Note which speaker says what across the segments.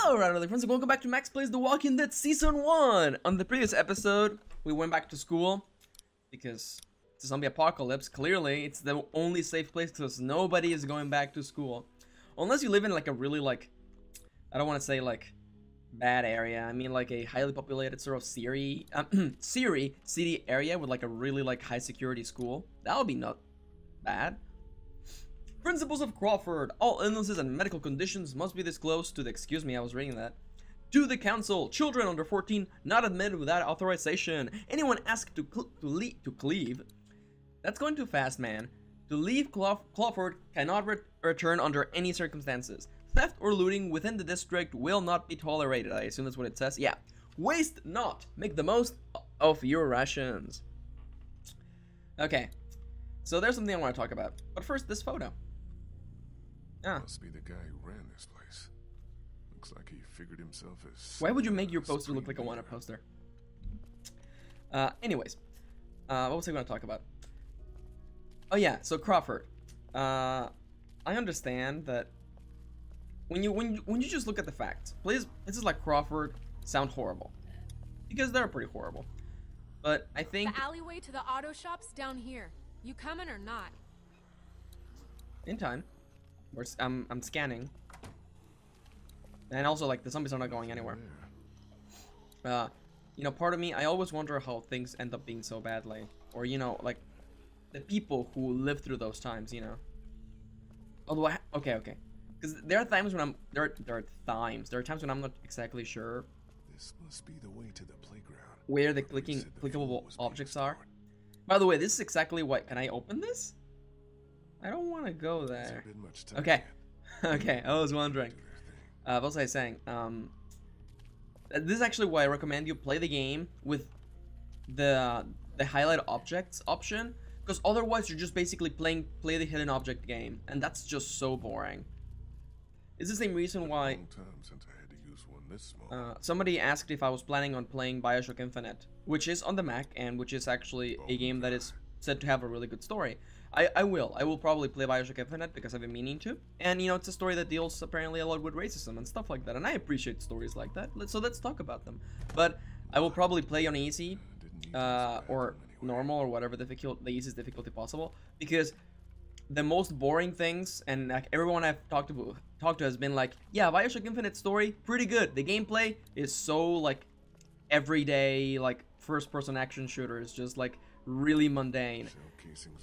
Speaker 1: Hello, Rowdy friends, and welcome back to Max Plays The Walking Dead Season 1! On the previous episode, we went back to school because it's a zombie apocalypse. Clearly, it's the only safe place because nobody is going back to school. Unless you live in like a really I don't want to say like bad area. I mean like a highly populated sort of Siri city area with like a really high security school. That would be not bad. Principles of Crawford. All illnesses and medical conditions must be disclosed to the... Excuse me, I was reading that. To the council. Children under 14 not admitted without authorization. Anyone asked to leave. That's going too fast, man. To leave Crawford cannot return under any circumstances. Theft or looting within the district will not be tolerated. I assume that's what it says. Yeah. Waste not. Make the most of your rations. Okay. So there's something I want to talk about. But first, this photo.
Speaker 2: Must be the guy who ran this place. Looks like he figured himself as...
Speaker 1: Why would you make your poster look like a wanted poster? Anyways. What was I going to talk about? Oh yeah, so Crawford. I understand that when you just look at the facts, places like Crawford sound horrible. Because they're pretty horrible. But I think...
Speaker 3: The alleyway to the auto shop's down here. You coming or not?
Speaker 1: In time. I'm scanning. And also, like, the zombies are not going anywhere. You know, part of me, I always wonder how things end up being so badly. Or, you know, like, the people who live through those times, you know. Although, okay. Because there are times when there are times when I'm not exactly sure.
Speaker 2: This must be the way to the playground.
Speaker 1: Where the clickable objects are. By the way, this is exactly what... Can I open this? I don't want to go there. Okay. Okay, I was wondering. What was I saying? This is actually why I recommend you play the game with the highlight objects option, because otherwise you're just basically play the hidden object game, and that's just so boring. It's the same reason why somebody asked if I was planning on playing BioShock Infinite, which is on the Mac and which is actually a game that is said to have a really good story. I will probably play BioShock Infinite because I've been meaning to, and you know, it's a story that deals apparently a lot with racism and stuff like that, and I appreciate stories like that. So let's talk about them. But I will probably play on easy or normal or whatever the easiest difficulty possible, because the most boring things, and like everyone I've talked to has been like, yeah, BioShock Infinite story pretty good. The gameplay is so like everyday, like first-person action shooter is just like really mundane.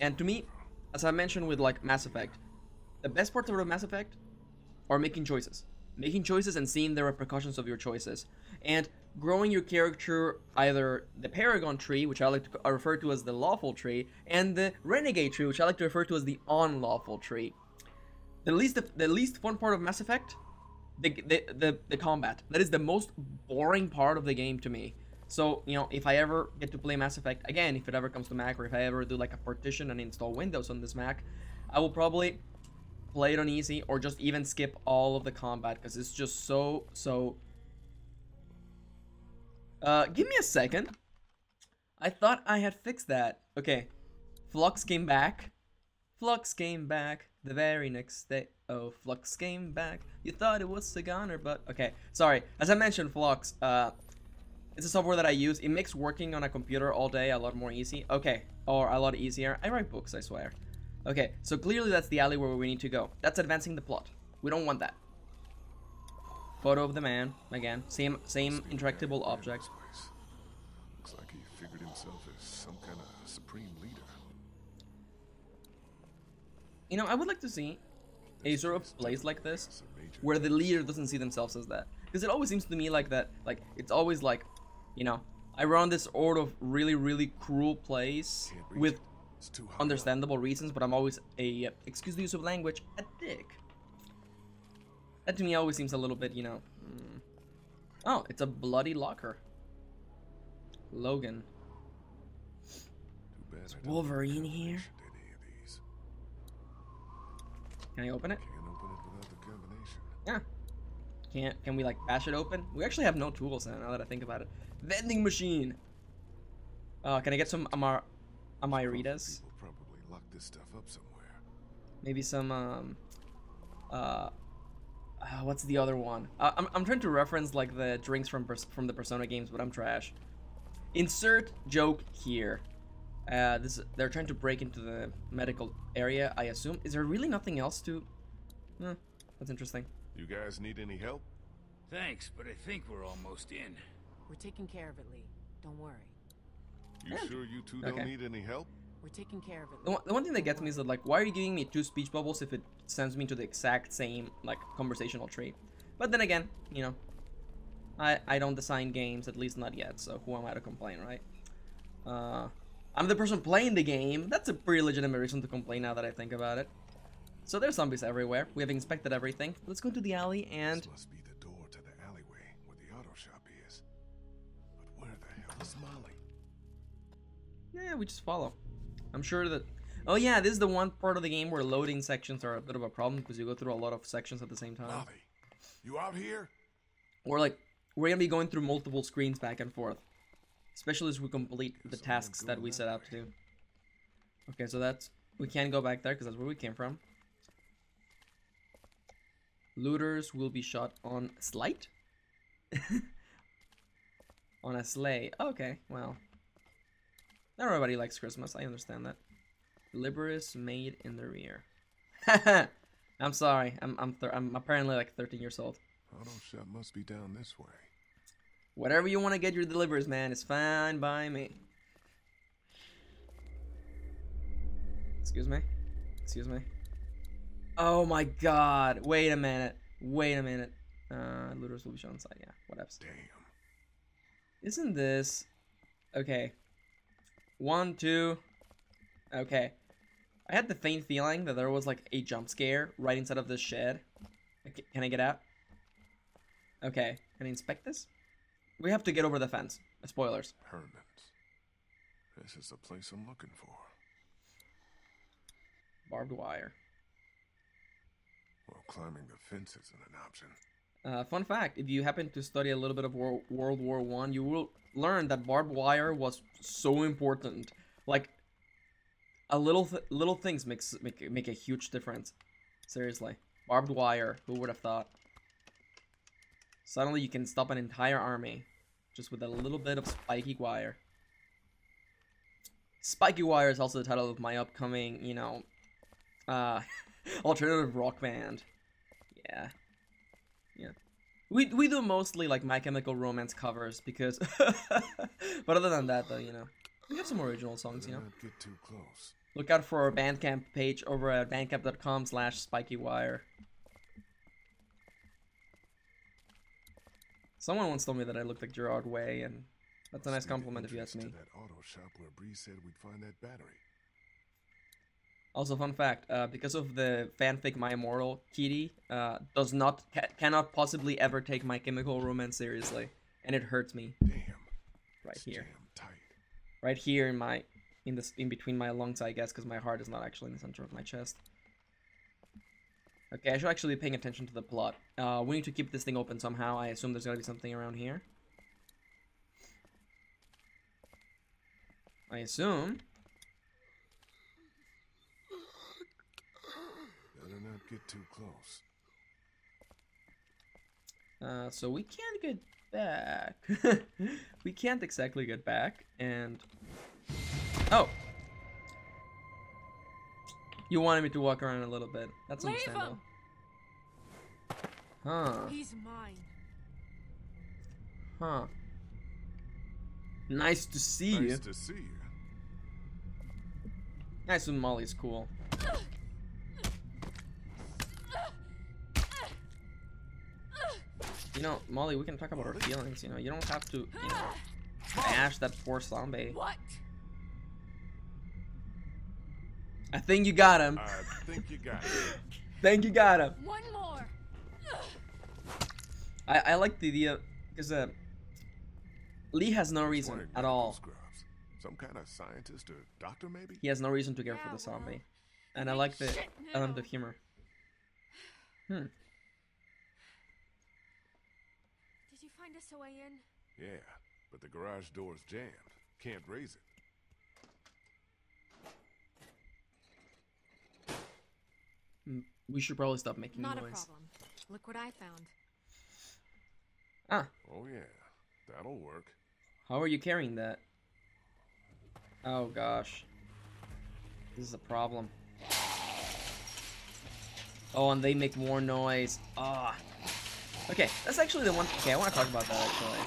Speaker 1: And to me, as I mentioned with like Mass Effect, the best parts of Mass Effect are making choices and seeing the repercussions of your choices, and growing your character, either the Paragon tree, which I like to refer to as the lawful tree, and the Renegade tree, which I like to refer to as the unlawful tree. The least fun part of Mass Effect, the combat. That is the most boring part of the game to me. So, you know, if I ever get to play Mass Effect again, if it ever comes to Mac, or if I ever do like a partition and install Windows on this Mac, I will probably play it on easy, or just even skip all of the combat, because it's just so... give me a second. I thought I had fixed that. Okay. Flux came back. Flux came back the very next day. Oh, Flux came back. You thought it was a goner, but... Okay, sorry. As I mentioned, Flux, it's a software that I use. It makes working on a computer all day a lot more easy. Okay, or a lot easier. I write books, I swear. Okay, so clearly that's the alley where we need to go. That's advancing the plot. We don't want that. Photo of the man, again. Same interactable object.
Speaker 2: Looks like he figured himself as some kind of supreme leader.
Speaker 1: You know, I would like to see a sort of place like this where the leader doesn't see themselves as that. Because it always seems to me like that, like, it's always like, you know, I run this sort of really cruel place with understandable reasons, but I'm always a, excuse the use of language, a dick. That to me always seems a little bit, you know... Oh, it's a bloody locker. Logan. Is Wolverine here? Can I open it?
Speaker 2: Can't open it without the combination.
Speaker 1: Yeah. Can we like bash it open? We actually have no tools now that I think about it. Vending machine. Can I get some Amaritas?
Speaker 2: People probably lock this stuff up somewhere.
Speaker 1: Maybe some What's the other one? I'm trying to reference like the drinks from the Persona games, but I'm trash. Insert joke here. They're trying to break into the medical area, I assume. Is there really nothing else to... that's interesting.
Speaker 2: You guys need any help?
Speaker 4: Thanks, but I think we're almost in.
Speaker 5: We're taking care of it, Lee. Don't worry.
Speaker 2: You sure you two don't need any help?
Speaker 5: We're taking care of it.
Speaker 1: The one thing that gets me is that, like, why are you giving me 2 speech bubbles if it sends me to the exact same, like, conversational tree? But then again, you know, I don't design games, at least not yet, so who am I to complain, right? I'm the person playing the game. That's a pretty legitimate reason to complain now that I think about it. So there's zombies everywhere. We have inspected everything. Let's go to the alley and...
Speaker 2: This must be the door to the alleyway where the auto shop is. But where the hell is Molly?
Speaker 1: Yeah, we just follow. I'm sure that... Oh yeah, this is the one part of the game where loading sections are a bit of a problem because you go through a lot of sections at the same time.
Speaker 2: Molly, you out here?
Speaker 1: Or like, we're gonna be going through multiple screens back and forth. Especially as we complete the tasks that we set out to do. Okay, so that's... We can't go back there because that's where we came from. Looters will be shot on slight? On a sleigh. Okay, well. Not everybody likes Christmas, I understand that. Liberis made in the rear. I'm sorry, I'm apparently like 13 years old.
Speaker 2: Auto shop must be down this way.
Speaker 1: Whatever you want to get your deliveries, man, is fine by me. Excuse me? Excuse me? Oh my god. Wait a minute. Wait a minute. Looters will be shown inside. Yeah, whatever.
Speaker 2: Damn.
Speaker 1: Isn't this... Okay. 1, 2... Okay. I had the faint feeling that there was like a jump scare right inside of this shed. Okay, can I get out? Okay. Can I inspect this? We have to get over the fence. Spoilers.
Speaker 2: Herman's. This is the place I'm looking for.
Speaker 1: Barbed wire.
Speaker 2: Well, climbing the fence isn't an option.
Speaker 1: Fun fact, if you happen to study a little bit of World War I, you will learn that barbed wire was so important. Like, little things make a huge difference. Seriously. Barbed wire, who would have thought? Suddenly you can stop an entire army just with a little bit of spiky wire. Spiky Wire is also the title of my upcoming, you know, alternative rock band. Yeah. Yeah. We do mostly like My Chemical Romance covers because but other than that though, you know, we have some original songs, you know.
Speaker 2: Not get too close.
Speaker 1: Look out for our Bandcamp page over at bandcamp.com/spikywire. Someone once told me that I looked like Gerard Way, and that's a nice compliment if you ask me.
Speaker 2: To that auto shop where Bree said we'd find that battery.
Speaker 1: Also, fun fact, because of the fanfic My Immortal, Kitty cannot possibly ever take My Chemical Romance seriously, and it hurts me.
Speaker 2: Damn.
Speaker 1: Right here.
Speaker 2: Tight.
Speaker 1: Right here in between my lungs, I guess, because my heart is not actually in the center of my chest. Okay, I should actually be paying attention to the plot. We need to keep this thing open somehow. I assume there's gotta be something around here. I assume.
Speaker 2: Better not get too close.
Speaker 1: So we can't get back. We can't exactly get back, and... Oh! You wanted me to walk around a little bit. That's understandable. Huh.
Speaker 3: He's mine.
Speaker 1: Huh. Nice to see you.
Speaker 2: Nice to see you.
Speaker 1: I assume Molly's cool. You know, Molly, we can talk about our feelings, you know. You don't have to, you know, bash that poor zombie.
Speaker 3: What?
Speaker 1: I think you got him.
Speaker 2: I think you got it.
Speaker 1: Think you got him.
Speaker 3: One more.
Speaker 1: I like the idea, because Lee has no reason at all.
Speaker 2: Some kind of scientist or doctor, maybe?
Speaker 1: He has no reason to care for the zombie. And I like the element of humor.
Speaker 3: Did you find us a way in?
Speaker 2: Yeah, but the garage door's jammed. Can't raise it.
Speaker 1: We should probably stop making
Speaker 3: Not a
Speaker 1: noise.
Speaker 3: problem. Look what I found.
Speaker 1: Ah,
Speaker 2: Oh yeah, that'll work.
Speaker 1: how are you carrying that? Oh gosh. This is a problem. Oh, and they make more noise. Ah. Okay, that's actually the one. Okay, I want to talk about that actually.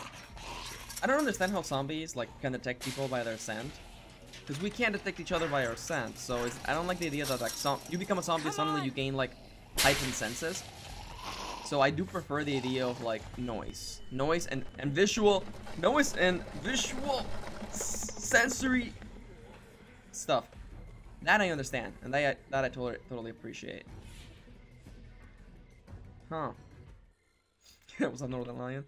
Speaker 1: I don't understand how zombies like can detect people by their scent, because we can't detect each other by our scent. So I don't like the idea that like you become a zombie, suddenly you gain like heightened senses. So I do prefer the idea of like noise and visual, sensory stuff. That I understand, and that I totally appreciate. Huh. Was that Northern Lion?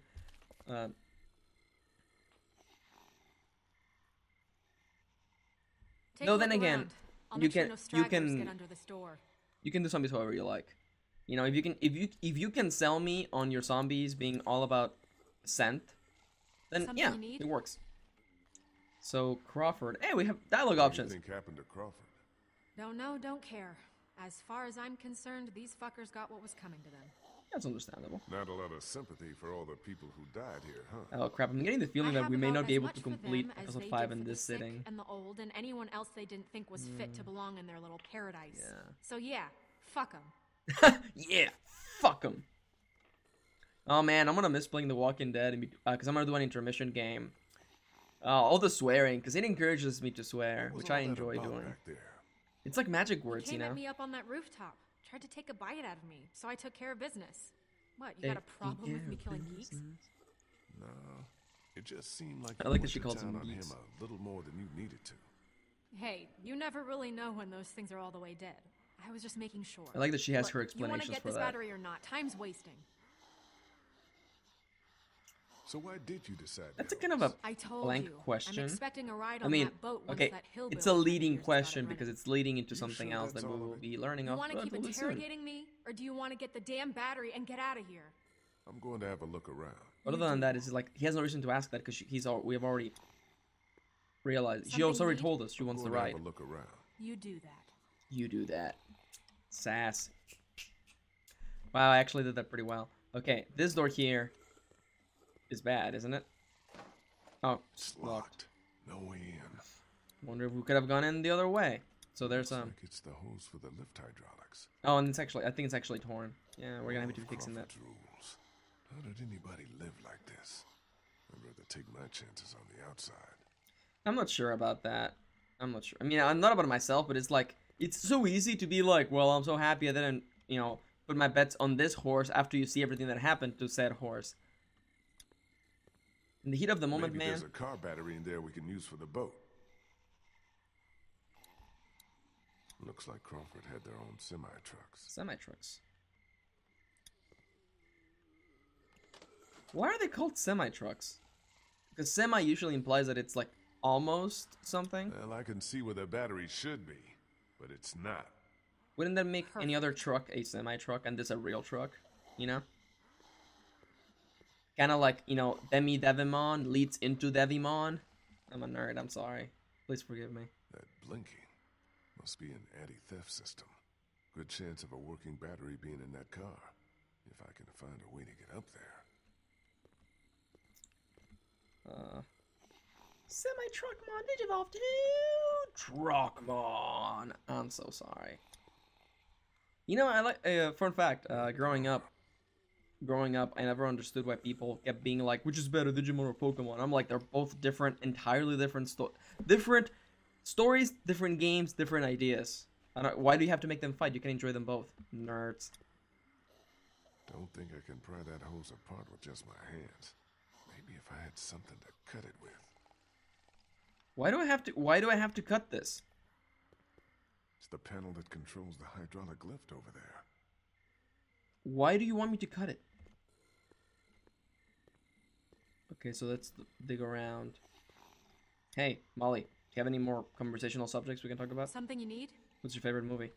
Speaker 1: No, then again, you can do zombies however you like. You know, if you can sell me on your zombies being all about scent, then yeah, it works. So Crawford, hey, we have dialogue options.
Speaker 2: What do you think happened to Crawford?
Speaker 3: Don't know, don't care. As far as I'm concerned, these fuckers got what was coming to them.
Speaker 1: That's understandable.
Speaker 2: Not a lot of sympathy for all the people who died here, huh?
Speaker 1: Oh crap! I'm getting the feeling that we may not be able to complete episode 5 in this sitting.
Speaker 3: And the old and anyone else they didn't think was fit to belong in their little paradise.
Speaker 1: Yeah.
Speaker 3: So yeah, fuck them.
Speaker 1: Yeah, fuck them. Oh man, I'm gonna miss playing The Walking Dead because I'm gonna do an intermission game. All the swearing, because it encourages me to swear, which I enjoy doing. It's like magic words, you know.
Speaker 3: Came at me up on that rooftop, tried to take a bite out of me, so I took care of business. What, you got a problem with me killing geeks?
Speaker 2: No, it just seemed like
Speaker 1: I like that she calls him geeks.
Speaker 2: a little more than you needed to.
Speaker 3: Hey, you never really know when those things are all the way dead. I was just making sure.
Speaker 1: I like that she has her
Speaker 3: explanations for that. You want to get this battery or not? Time's wasting.
Speaker 2: So why did you decide?
Speaker 1: That's a kind of a blank question.
Speaker 3: I'm expecting a ride on that boat once that hillbilly
Speaker 1: it's a leading question because it's leading into something else that we will be learning off.
Speaker 3: You want to keep interrogating me, or do you want to get the damn battery and get out of here?
Speaker 2: I'm going to have a look around.
Speaker 1: Other than that, it's like he has no reason to ask that because we have already realized. She also already told us she wants the ride.
Speaker 2: Have a look around.
Speaker 3: You do that.
Speaker 1: You do that. Sass. Wow, I actually did that pretty well. Okay, this door here is bad, isn't it? Oh,
Speaker 2: it's locked. No way in.
Speaker 1: Wonder if we could have gone in the other way. So there's
Speaker 2: like it's the hose for the lift hydraulics.
Speaker 1: Oh, and I think it's actually torn. Yeah, we're gonna have to be fixing that.
Speaker 2: Rules. How did anybody live like this? I'd rather take my chances on the outside.
Speaker 1: I'm not sure about that. I'm not sure. I mean, I'm not about it myself, but it's like it's so easy to be like, well, I'm so happy I didn't, you know, put my bets on this horse after you see everything that happened to said horse. In the heat of the moment,
Speaker 2: Maybe
Speaker 1: man.
Speaker 2: There's a car battery in there we can use for the boat. Looks like Crawford had their own semi-trucks.
Speaker 1: Semi-trucks. Why are they called semi-trucks? Because semi usually implies that it's like almost something.
Speaker 2: Well, I can see where the battery should be, but it's not.
Speaker 1: Wouldn't that make any other truck a semi-truck and this a real truck? You know? Kind of like, you know, Demi Devimon leads into Devimon. I'm a nerd, I'm sorry. Please forgive me.
Speaker 2: That blinking must be an anti-theft system. Good chance of a working battery being in that car. If I can find a way to get up there.
Speaker 1: Semi-Truckmon Digivolve to Truckmon. I'm so sorry. You know, I like, fun fact, growing up, I never understood why people kept being like, which is better, Digimon or Pokemon? I'm like, they're both different, entirely different stories, different games, different ideas. Why do you have to make them fight? You can enjoy them both. Nerds.
Speaker 2: Don't think I can pry that hose apart with just my hands. Maybe if I had something to cut it with.
Speaker 1: Why do I have to cut this?
Speaker 2: It's the panel that controls the hydraulic lift over there.
Speaker 1: Why do you want me to cut it? Okay, so let's dig around. Hey, Molly, do you have any more conversational subjects we can talk about?
Speaker 3: Something you need?
Speaker 1: What's your favorite movie?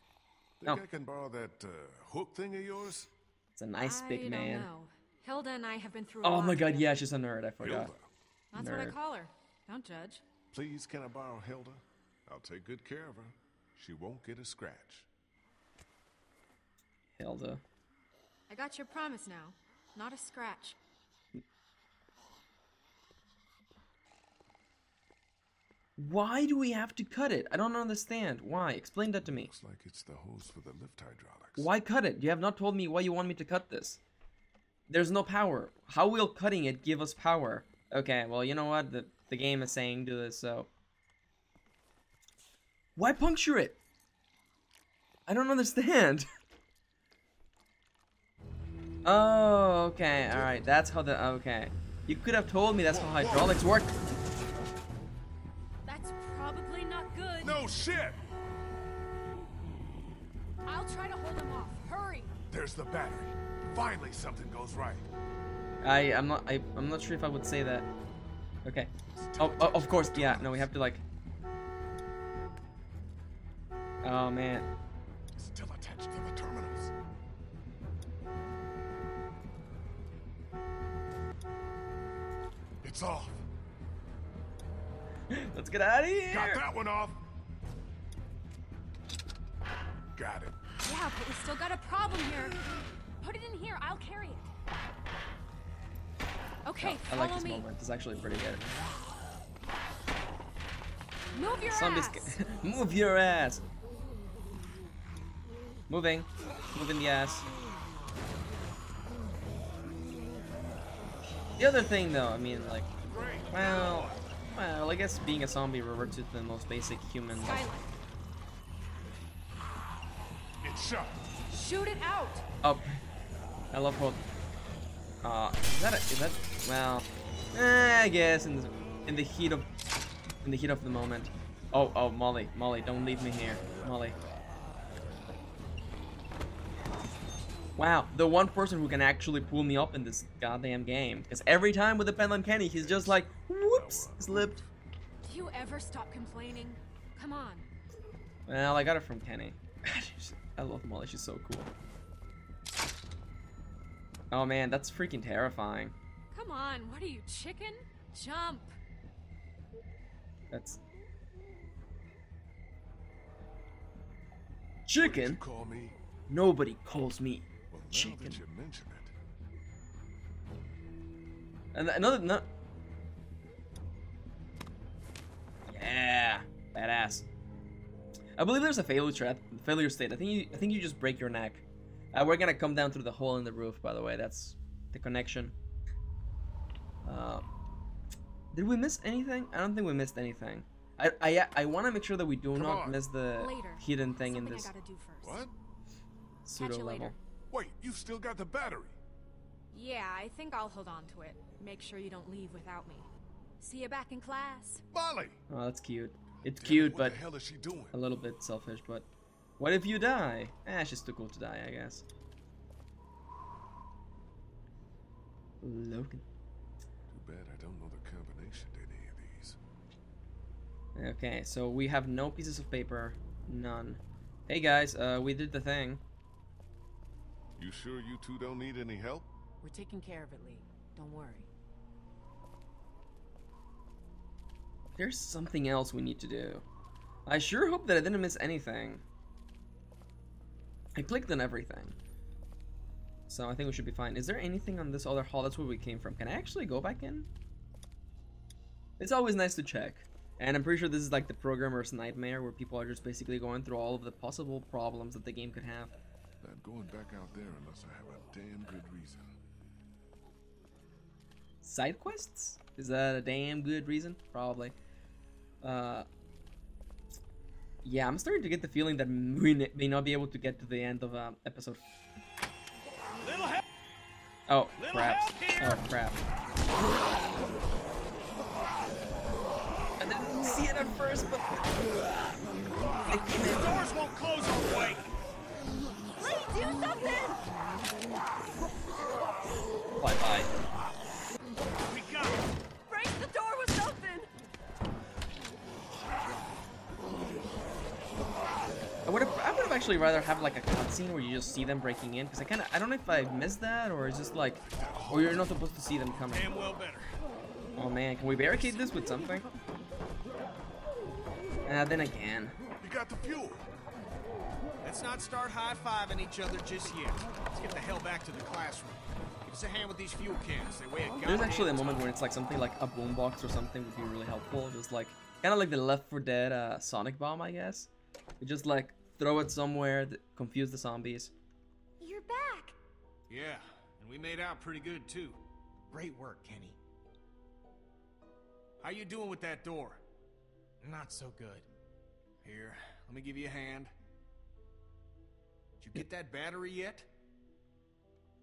Speaker 2: Think I can borrow that hook thing of yours?
Speaker 1: It's a nice big man.
Speaker 3: I don't know. Hilda and I have been through.
Speaker 1: Oh my god, yeah, she's a nerd. I forgot.
Speaker 2: Hilda.
Speaker 3: That's what I call her. Don't judge.
Speaker 2: Please, can I borrow Hilda? I'll take good care of her. She won't get a scratch.
Speaker 1: Hilda.
Speaker 3: I got your promise now. Not a scratch.
Speaker 1: Why do we have to cut it? I don't understand. Why? Explain that to me.
Speaker 2: Looks like it's the hose for the lift hydraulics.
Speaker 1: Why cut it? You have not told me why you want me to cut this. There's no power. How will cutting it give us power? Okay, well, you know what? The game is saying do this, so... Why puncture it? I don't understand. Oh, okay, alright. That's how the... Okay. You could have told me that's how hydraulics work.
Speaker 3: That's probably not good.
Speaker 2: No shit!
Speaker 3: I'll try to hold him off. Hurry!
Speaker 2: There's the battery. Finally something goes right.
Speaker 1: I'm not sure if I would say that. Okay. Oh, of course, yeah. No, we have to like... Oh, man.
Speaker 2: Still attached to the terminals. It's off.
Speaker 1: Let's get out of here.
Speaker 2: Got that one off. Got it.
Speaker 3: Yeah, but we still got a problem here. Put it in here. I'll carry it. Okay,
Speaker 1: I like
Speaker 3: follow
Speaker 1: this
Speaker 3: me.
Speaker 1: moment. It's actually pretty good.
Speaker 3: Move your
Speaker 1: Zombies,
Speaker 3: ass.
Speaker 1: move your ass. Moving the ass. The other thing, though, I mean, like, well, I guess being a zombie reverts to the most basic human.
Speaker 3: Silent.
Speaker 2: It's shot.
Speaker 3: Shoot it out.
Speaker 1: Oh, I love how. Is that? Well, I guess in the heat of the moment. Oh, Molly, don't leave me here, Molly. Wow, the one person who can actually pull me up in this goddamn game. Because every time with the pen on Kenny, he's just like, whoops, slipped.
Speaker 3: Do you ever stop complaining? Come on.
Speaker 1: Well, I got it from Kenny. I love Molly, she's so cool. Oh man, that's freaking terrifying.
Speaker 3: Come on, what are you, chicken? Jump.
Speaker 1: That's...
Speaker 2: What did you
Speaker 1: Chicken?
Speaker 2: call me?
Speaker 1: Nobody calls me
Speaker 2: Well, now
Speaker 1: chicken.
Speaker 2: that you mention it.
Speaker 1: And another... No. Yeah, badass. I believe there's a failure state. I think you just break your neck. We're gonna come down through the hole in the roof, by the way. That's the connection. Did we miss anything? I don't think we missed anything. I want to make sure that we do not miss the hidden thing in this
Speaker 3: I gotta do first.
Speaker 2: What?
Speaker 1: pseudo level.
Speaker 2: Wait, you still got the battery.
Speaker 3: Yeah, I think I'll hold on to it. Make sure you don't leave without me. See you back in class.
Speaker 2: Molly!
Speaker 1: Oh, that's cute. It's cute,
Speaker 2: What
Speaker 1: but
Speaker 2: the hell is she doing?
Speaker 1: a little bit selfish. But what if you die? She's too cool to die, I guess. Logan.
Speaker 2: Too bad I don't know the combination to any of these.
Speaker 1: Okay, so we have no pieces of paper. None. Hey guys, we did the thing.
Speaker 2: You sure you two don't need any help?
Speaker 5: We're taking care of it, Lee. Don't worry.
Speaker 1: There's something else we need to do. I sure hope that I didn't miss anything. I clicked on everything. So I think we should be fine. Is there anything on this other hall? That's where we came from. Can I actually go back in? It's always nice to check. And I'm pretty sure this is like the programmer's nightmare where people are just basically going through all of the possible problems that the game could have.
Speaker 2: Not going back out there unless I have a damn good reason.
Speaker 1: Side quests? Is that a damn good reason? Probably. Yeah, I'm starting to get the feeling that we may not be able to get to the end of episode. Oh crap! Oh crap! I didn't see it at first, but
Speaker 4: The doors won't close all the way.
Speaker 3: Lee, do something!
Speaker 1: bye.
Speaker 4: We got it.
Speaker 3: Break the door with something!
Speaker 1: I would have actually rather have like a cutscene where you just see them breaking in, because I don't know if I missed that or it's just like, or you're not supposed to see them coming.
Speaker 4: Damn well better.
Speaker 1: Oh man, can we barricade this with something? Then again.
Speaker 2: You got the fuel.
Speaker 4: That's let's not start high-fiving each other just yet. Let's get the hell back to the classroom. Give us a hand with these fuel cans. They weigh a goddamn
Speaker 1: There's actually a
Speaker 4: ton.
Speaker 1: moment where it's like something like a boombox or something would be really helpful. Just like kind of like the Left 4 Dead Sonic bomb, I guess. You just like throw it somewhere, confuse the zombies.
Speaker 3: You're back.
Speaker 4: Yeah, and we made out pretty good too.
Speaker 6: Great work, Kenny.
Speaker 4: How you doing with that door?
Speaker 6: Not so good.
Speaker 4: Here, let me give you a hand. Did you get that battery yet?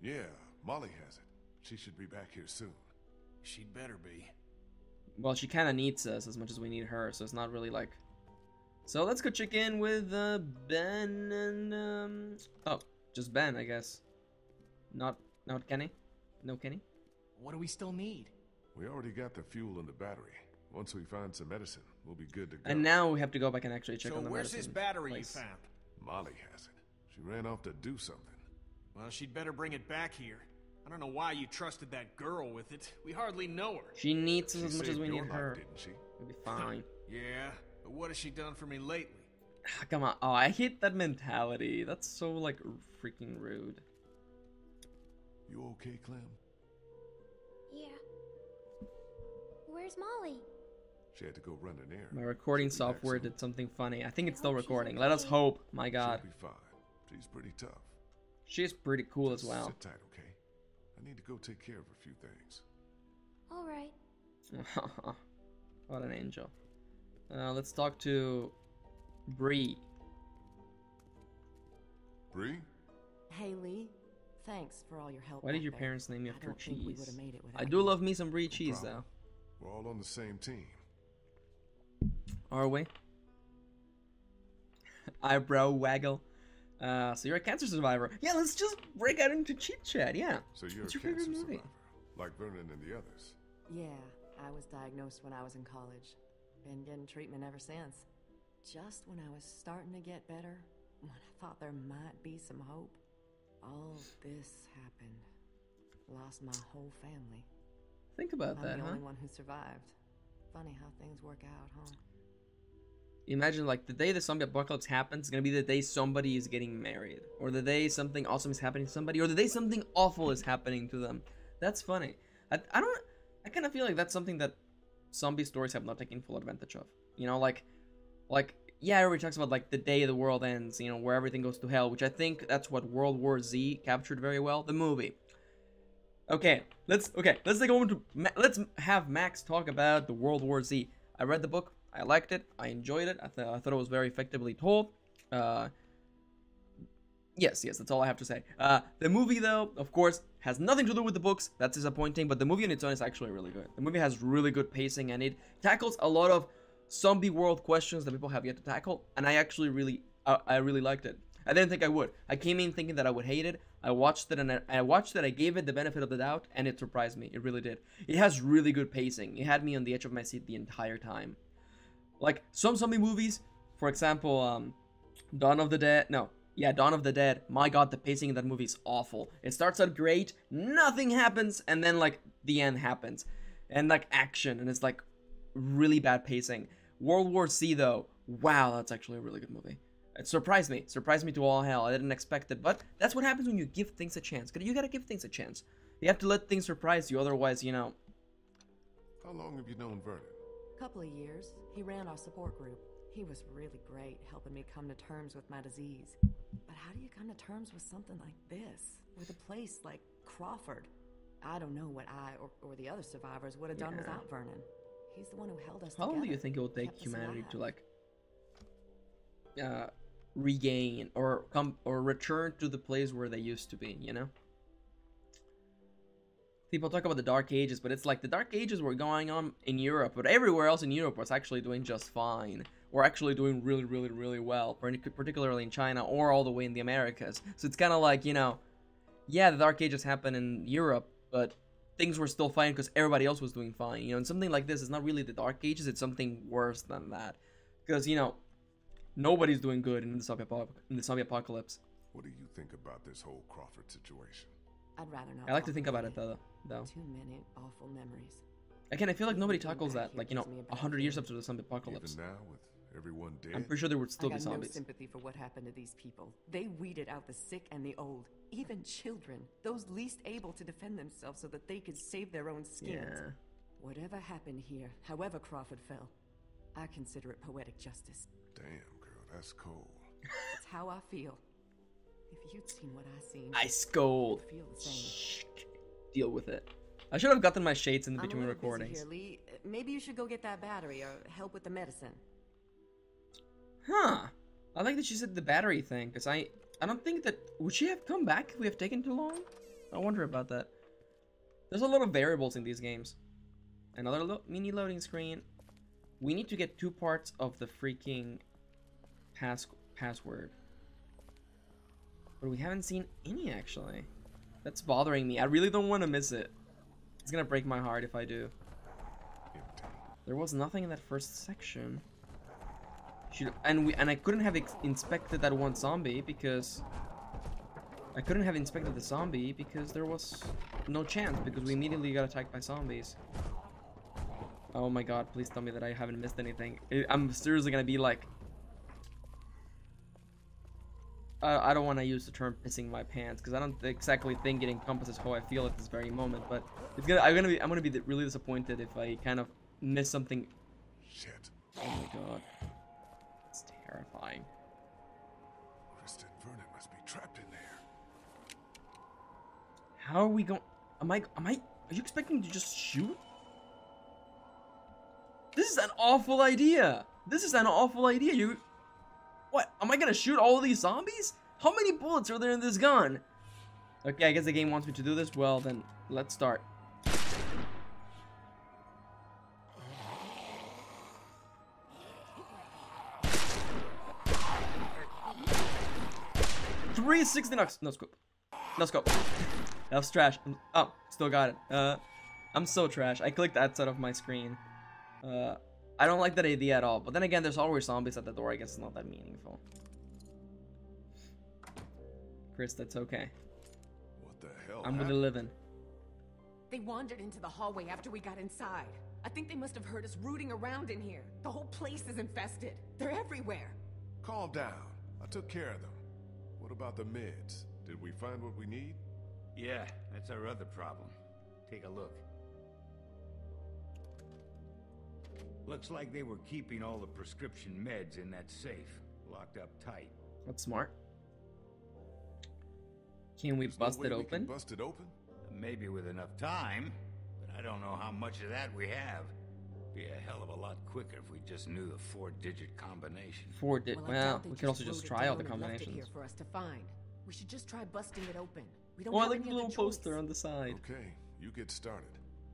Speaker 2: Yeah, Molly has it. She should be back here soon.
Speaker 4: She'd better be.
Speaker 1: Well, she kind of needs us as much as we need her, so it's not really like... So let's go check in with Ben and... Oh, just Ben, I guess. Not Kenny? No Kenny?
Speaker 6: What do we still need?
Speaker 2: We already got the fuel and the battery. Once we find some medicine, we'll be good to go.
Speaker 1: And now we have to go back and actually check
Speaker 4: So
Speaker 1: on the
Speaker 4: where's
Speaker 1: medicine
Speaker 4: this battery
Speaker 1: place.
Speaker 4: you found?
Speaker 2: Molly has it. She ran off to do something.
Speaker 4: Well, she'd better bring it back here. I don't know why you trusted that girl with it. We hardly know her.
Speaker 1: She needs us
Speaker 2: She
Speaker 1: as much as
Speaker 2: saved
Speaker 1: we
Speaker 2: your
Speaker 1: need
Speaker 2: life,
Speaker 1: her.
Speaker 2: didn't she?
Speaker 1: We'll be fine.
Speaker 4: Yeah, but what has she done for me lately?
Speaker 1: Come on. Oh, I hate that mentality. That's so, like, freaking rude.
Speaker 2: You okay, Clem?
Speaker 3: Yeah. Where's Molly?
Speaker 2: She had to go run an errand.
Speaker 1: My recording
Speaker 2: She'll be back
Speaker 1: software
Speaker 2: soon.
Speaker 1: did something funny. I think it's
Speaker 3: I
Speaker 1: still
Speaker 3: hope she's
Speaker 1: recording. Let us
Speaker 3: okay.
Speaker 1: hope. My god.
Speaker 2: She'll be fine. She's pretty tough.
Speaker 1: She's pretty cool as
Speaker 2: Just
Speaker 1: well.
Speaker 2: sit tight, okay? I need to go take care of a few things.
Speaker 3: All right.
Speaker 1: What an angel. Let's talk to Bree.
Speaker 2: Bree?
Speaker 5: Hey, Lee. Thanks for all your help.
Speaker 1: Why did
Speaker 5: back
Speaker 1: your
Speaker 5: there.
Speaker 1: parents name you
Speaker 5: I
Speaker 1: after
Speaker 5: don't think we
Speaker 1: cheese?
Speaker 5: would've made it
Speaker 1: I
Speaker 5: without
Speaker 1: do
Speaker 5: you.
Speaker 1: love me some Brie cheese,
Speaker 2: problem.
Speaker 1: though.
Speaker 2: We're all on the same team.
Speaker 1: Are we? Eyebrow waggle. So you're a cancer survivor. Yeah, let's just break out into chit chat. Yeah.
Speaker 2: So you're
Speaker 1: What's
Speaker 2: a
Speaker 1: your favorite
Speaker 2: cancer
Speaker 1: movie?
Speaker 2: survivor, like Vernon and the others.
Speaker 5: Yeah, I was diagnosed when I was in college. Been getting treatment ever since. Just when I was starting to get better, when I thought there might be some hope, all this happened. Lost my whole family.
Speaker 1: Think about
Speaker 5: I'm
Speaker 1: that,
Speaker 5: the
Speaker 1: huh?
Speaker 5: only one who survived. Funny how things work out, huh?
Speaker 1: Imagine, like, the day the zombie apocalypse happens is gonna be the day somebody is getting married, or the day something awesome is happening to somebody, or the day something awful is happening to them. That's funny. I kind of feel like that's something that zombie stories have not taken full advantage of. You know, like, yeah, everybody talks about, like, the day the world ends, you know, where everything goes to hell, which I think that's what World War Z captured very well, the movie. Okay, let's take a moment to, let's have Max talk about the World War Z. I read the book. I liked it. I enjoyed it. I thought it was very effectively told. Yes, that's all I have to say. The movie, though, of course, has nothing to do with the books. That's disappointing, but the movie on its own is actually really good. The movie has really good pacing, and it tackles a lot of zombie world questions that people have yet to tackle, and I actually really liked it. I didn't think I would. I came in thinking that I would hate it. I watched it, and I gave it the benefit of the doubt, and it surprised me. It really did. It has really good pacing. It had me on the edge of my seat the entire time. Like, some zombie movies, for example, Dawn of the Dead. My god, the pacing in that movie is awful. It starts out great, nothing happens, and then, like, the end happens. And, like, action, and it's, like, really bad pacing. World War Z, though, wow, that's actually a really good movie. It surprised me to all hell. I didn't expect it, but that's what happens when you give things a chance. You gotta give things a chance. You have to let things surprise you, otherwise, you know.
Speaker 2: How long have you known Vernon?
Speaker 5: Couple of years. He ran our support group. He was really great, helping me come to terms with my disease. But how do you come to terms with something like this? With a place like Crawford? I don't know what I or the other survivors would have done without Vernon. He's the one who held us
Speaker 1: How long
Speaker 5: together.
Speaker 1: do you think it will take
Speaker 5: kept us
Speaker 1: humanity to,
Speaker 5: alive.
Speaker 1: like, regain or return to the place where they used to be, you know? People talk about the Dark Ages, but it's like the Dark Ages were going on in Europe, but everywhere else in Europe was actually doing just fine. Or actually doing really, really, really well, particularly in China or all the way in the Americas. So it's kind of like, you know, yeah, the Dark Ages happened in Europe, but things were still fine because everybody else was doing fine. You know, and something like this is not really the Dark Ages, it's something worse than that. Because, you know, nobody's doing good in the zombie apocalypse.
Speaker 2: What do you think about this whole Crawford situation?
Speaker 5: I'd rather not.
Speaker 1: I like to
Speaker 5: talk
Speaker 1: think about it,
Speaker 5: it.
Speaker 1: though.
Speaker 5: Too many awful memories.
Speaker 1: Again, I feel like nobody
Speaker 5: Being
Speaker 1: tackles
Speaker 5: back
Speaker 1: that,
Speaker 5: here
Speaker 1: like, you know,
Speaker 5: gives me a bad
Speaker 1: 100 years
Speaker 5: feeling.
Speaker 1: after the zombie apocalypse.
Speaker 2: Even now, with Everyone dead?
Speaker 1: I'm pretty sure there would still
Speaker 5: I
Speaker 1: be
Speaker 5: got no
Speaker 1: zombies.
Speaker 5: sympathy for what happened to these people. They weeded out the sick and the old, even children, those least able to defend themselves so that they could save their own skins.
Speaker 1: Yeah.
Speaker 5: Whatever happened here, however Crawford fell, I consider it poetic justice.
Speaker 2: Damn, girl, that's cold.
Speaker 5: It's how I feel. If you'd seen what I seen,
Speaker 1: Ice cold.
Speaker 5: you'd feel the same.
Speaker 1: Shh. Deal with it. I should have gotten my shades in
Speaker 5: I'm
Speaker 1: between
Speaker 5: a little busy
Speaker 1: recordings.
Speaker 5: here, Lee. Maybe you should go get that battery or help with the medicine.
Speaker 1: Huh. I like that she said the battery thing, because I don't think that... Would she have come back if we have taken too long? I wonder about that. There's a lot of variables in these games. Another mini loading screen. We need to get 2 parts of the freaking password. But we haven't seen any, actually. That's bothering me. I really don't want to miss it. It's gonna break my heart if I do.
Speaker 2: Empty.
Speaker 1: There was nothing in that first section. And I couldn't have inspected that one zombie because I couldn't have inspected the zombie because there was no chance, because we immediately got attacked by zombies. Oh my god, please tell me that I haven't missed anything. I'm seriously gonna be like, I don't want to use the term pissing my pants because I don't exactly think it encompasses how I feel at this very moment, but I'm gonna be really disappointed if I kind of miss something.
Speaker 2: Shit.
Speaker 1: Oh my god. It's terrifying.
Speaker 2: Kristen Vernon must be trapped in there.
Speaker 1: How are we going? Are you expecting to just shoot? This is an awful idea. This is an awful idea. What? Am I gonna shoot all of these zombies? How many bullets are there in this gun? Okay, I guess the game wants me to do this. Well, then let's start. $360 no scope. No scope. That was trash. Oh, still got it. I'm so trash. I clicked that side of my screen. I don't like that idea at all. But then again, there's always zombies at the door. I guess it's not that meaningful. Chris, that's okay.
Speaker 2: What the hell?
Speaker 1: I'm with the living.
Speaker 5: They wandered into the hallway after we got inside. I think they must have heard us rooting around in here. The whole place is infested. They're everywhere.
Speaker 2: Calm down. I took care of them. What about the meds? Did we find what we need?
Speaker 7: Yeah, that's our other problem. Take a look. Looks like they were keeping all the prescription meds in that safe, locked up tight.
Speaker 1: That's smart. Can we
Speaker 2: There's
Speaker 1: bust
Speaker 2: no way
Speaker 1: it
Speaker 2: we can
Speaker 1: open?
Speaker 2: bust it open?
Speaker 7: Maybe with enough time, but I don't know how much of that we have. Be a hell of a lot quicker if we just knew the 4-digit combination.
Speaker 1: Well, we could also just try all the combinations.
Speaker 5: Here for us to find. We should just try busting it open. We don't
Speaker 1: Oh, I
Speaker 5: have
Speaker 1: like
Speaker 5: any
Speaker 1: the little
Speaker 5: other
Speaker 1: poster
Speaker 5: choice.
Speaker 1: on the side.
Speaker 2: Okay, you get started.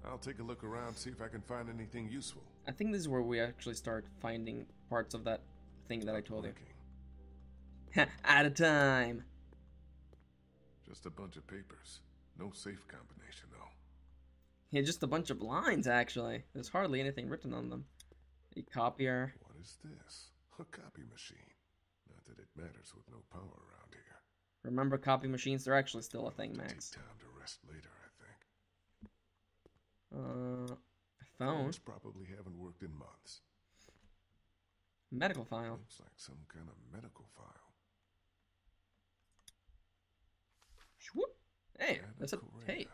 Speaker 2: I'll take a look around, see if I can find anything useful.
Speaker 1: I think this is where we actually start finding parts of that thing that I told you.
Speaker 2: Looking.
Speaker 1: At a time.
Speaker 2: Just a bunch of papers. No safe combination, though.
Speaker 1: Yeah, just a bunch of lines, actually. There's hardly anything written on them. A copier.
Speaker 2: What is this? A copy machine. Not that it matters with no power around here.
Speaker 1: Remember, copy machines, they're actually still a thing,
Speaker 2: To
Speaker 1: Max.
Speaker 2: take time to rest later, I think.
Speaker 1: A phone.
Speaker 2: Phones probably haven't worked in months.
Speaker 1: Medical file.
Speaker 2: Looks like some kind of medical file.
Speaker 1: Whoop. Hey,
Speaker 2: Anna
Speaker 1: that's a
Speaker 2: Correa.
Speaker 1: tape.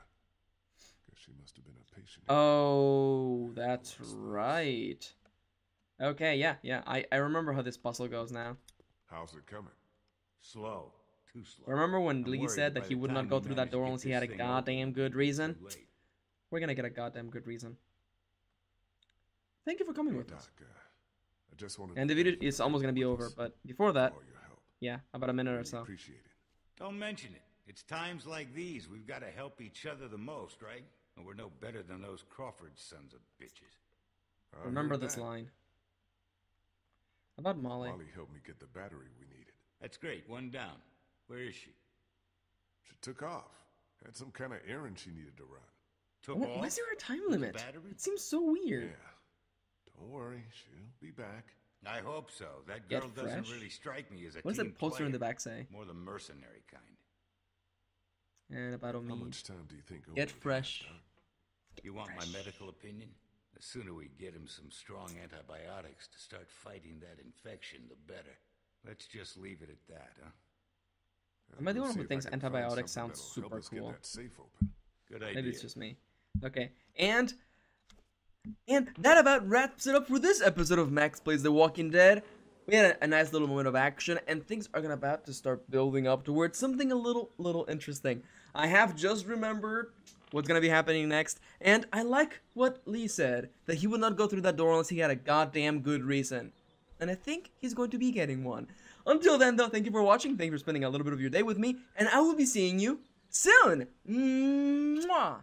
Speaker 2: Guess she must have been a patient.
Speaker 1: Oh, that's right. Okay, yeah. I remember how this puzzle goes now.
Speaker 2: How's it coming?
Speaker 7: Slow. Too slow.
Speaker 1: Remember when
Speaker 7: I'm
Speaker 1: Lee
Speaker 7: worried
Speaker 1: said
Speaker 7: by
Speaker 1: that he
Speaker 7: the
Speaker 1: would
Speaker 7: time
Speaker 1: not go
Speaker 7: we
Speaker 1: through that
Speaker 7: manage to
Speaker 1: door
Speaker 7: get
Speaker 1: unless he
Speaker 7: this
Speaker 1: had a
Speaker 7: thing
Speaker 1: goddamn
Speaker 7: open,
Speaker 1: good
Speaker 7: it'll be
Speaker 1: reason?
Speaker 7: too late.
Speaker 1: We're gonna get a goddamn good reason. Thank you for coming
Speaker 2: Hey,
Speaker 1: with
Speaker 2: Doc,
Speaker 1: us.
Speaker 2: I just wanted
Speaker 1: And
Speaker 2: to
Speaker 1: the video
Speaker 2: thank you
Speaker 1: is
Speaker 2: for
Speaker 1: almost gonna
Speaker 2: being
Speaker 1: be
Speaker 2: with
Speaker 1: over,
Speaker 2: us.
Speaker 1: but before that,
Speaker 2: All your help.
Speaker 1: yeah, about a minute or
Speaker 2: Really
Speaker 1: so.
Speaker 2: appreciate it.
Speaker 7: Don't mention it. It's times like these we've got to help each other the most, right? And we're no better than those Crawford sons of bitches.
Speaker 2: I
Speaker 1: Remember
Speaker 2: heard
Speaker 1: this
Speaker 2: that.
Speaker 1: line. About Molly.
Speaker 2: Molly helped me get the battery we needed.
Speaker 7: That's great. One down. Where is she?
Speaker 2: She took off. Had some kind of errand she needed to run.
Speaker 7: Took
Speaker 1: Why,
Speaker 7: off?
Speaker 1: why is there a time
Speaker 7: With the
Speaker 1: limit?
Speaker 7: battery?
Speaker 1: It seems so weird.
Speaker 2: Yeah. Don't worry, she'll be back.
Speaker 7: I hope so. That
Speaker 1: Get
Speaker 7: girl doesn't
Speaker 1: fresh?
Speaker 7: really strike me as a
Speaker 1: What does
Speaker 7: team
Speaker 1: that poster in the
Speaker 7: player.
Speaker 1: back say?
Speaker 7: More the mercenary kind.
Speaker 1: And about
Speaker 2: How
Speaker 1: Omid.
Speaker 2: much time do you think?
Speaker 1: Get
Speaker 2: Owen
Speaker 1: fresh.
Speaker 2: has, Doc?
Speaker 7: You want my medical opinion? The sooner we get him some strong antibiotics to start fighting that infection, the better. Let's just leave it at that, huh?
Speaker 1: Am I the
Speaker 2: We'll
Speaker 1: one
Speaker 2: see
Speaker 1: who
Speaker 2: if I
Speaker 1: thinks
Speaker 2: can find
Speaker 1: antibiotics
Speaker 2: something
Speaker 1: sounds
Speaker 2: that'll help
Speaker 1: super
Speaker 2: us
Speaker 1: cool?
Speaker 2: Get that safe open.
Speaker 7: Good idea.
Speaker 1: Maybe it's just me. Okay. And that about wraps it up for this episode of Max Plays The Walking Dead. We had a nice little moment of action, and things are about to start building up towards something a little interesting. I have just remembered what's gonna be happening next, and I like what Lee said, that he would not go through that door unless he had a goddamn good reason. And I think he's going to be getting one. Until then, though, thank you for watching, thank you for spending a little bit of your day with me, and I will be seeing you soon! Mwah!